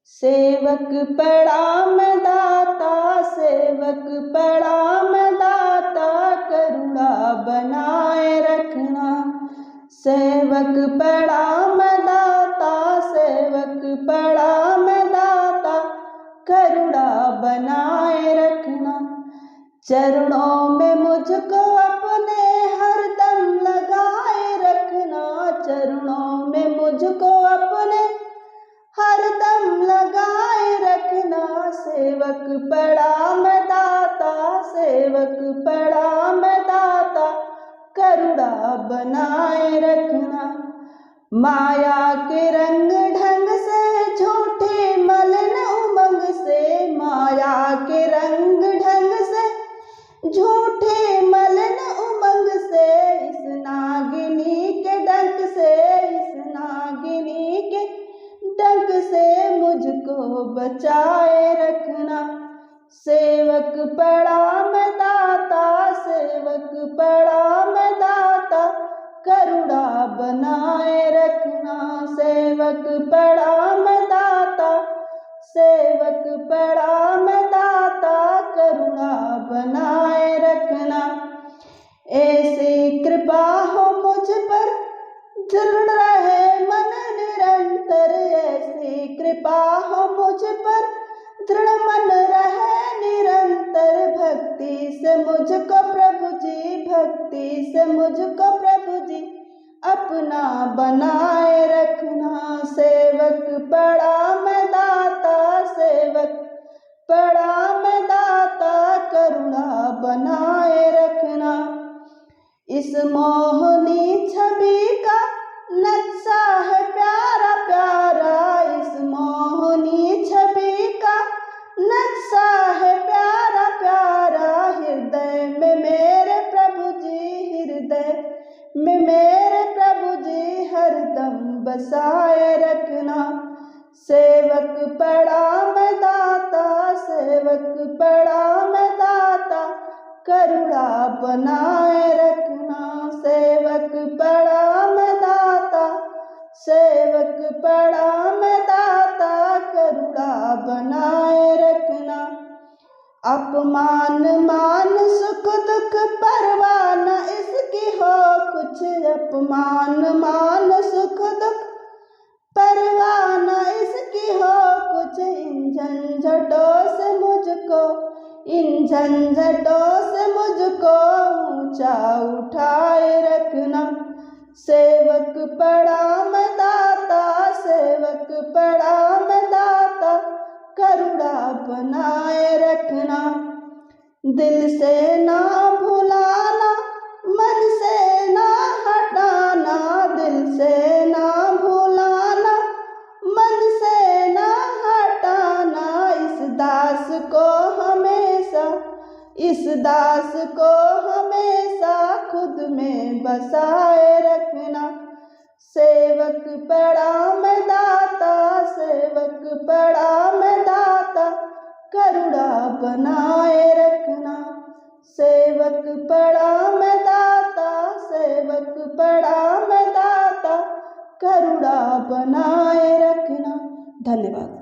सेवक प्रणाम दाता, सेवक प्रणाम दाता, करुणा बनाए रखना। सेवक प्रणाम दाता, सेवक प्रणाम दाता, करुणा बनाए रखना। चरणों में मुझको अपने हरदम लगाए रखना। चरणों में मुझको अपने हरदम लगाए रखना। सेवक प्रणाम दाता, सेवक प्रणाम दाता, करुणा बनाए रखना। माया के रंग ढंग से, झूठे मलिन उमंग से, माया के रंग ढंग से, झूठे मलिन उमंग से, इस नागिनी के डंक से, इस नागिनी के डंक से मुझको बचाए रखना। सेवक प्रणाम दाता, सेवक प्रणाम दाता, करुणा बनाए रखना। सेवक प्रणाम दाता, सेवक प्रणाम दाता, करुणा बनाए रखना। ऐसी कृपा हो मुझ पर, दृढ़ रहे मन निरंतर। ऐसी कृपा हो मुझ पर, दृढ़ मन रहे निरंतर। भक्ति से मुझको प्रभु जी, भक्ति से मुझको प्रभु जी, अपना बनाए रखना। सेवक प्रणाम दाता, सेवक प्रणाम दाता, करुणा बनाए रखना। इस मोहनी छवि का नक्शा है प्यारा प्यारा। इस मोहनी छवि का नक्शा है प्यारा प्यारा। हृदय में मेरे प्रभु जी, हृदय में मेरे प्रभु जी, हरदम बसाए रखना। सेवक प्रणाम दाता, सेवक प्रणाम दाता, करुणा बनाए रखना। सेवक प्रणाम दाता, सेवक प्रणाम दाता, करुणा बनाए रखना। अपमान मान सुख दुख परवाह न इसकी हो कुछ। अपमान मान सुख दुख परवाह न इसकी हो कुछ। इन झंझटों से मुझको, इन झंझटों से मुझको ऊंचा उठाए रखना। सेवक प्रणाम दाता, सेवक प्रणाम दाता, करुणा बनाए रखना। दिल से ना भुलाना, मन से ना हटाना। दिल से ना भुलाना, मन से ना हटाना। इस दास को हमेशा, इस दास को हमेशा खुद में बसाए रखना। सेवक प्रणाम दाता, सेवक प्रणाम दाता, करुणा बनाए रखना। सेवक प्रणाम दाता, सेवक प्रणाम दाता, करुणा बनाए रखना। धन्यवाद।